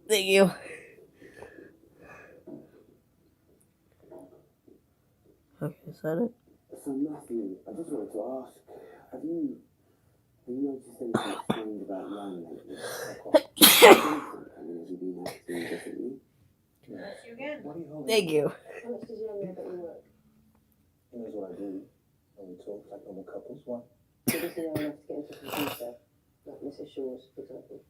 Thank you. Okay, is that it? So Matthew, I just wanted to ask, have you noticed anything strange about Jan lately? I mean, has he been acting differently? That's you again. What are you holding? Thank you. How much does Jan know about your work? He knows what I do. And we talk like normal couples. Why? Does he know enough to get into a computer, like Mrs. Shaw's, for example?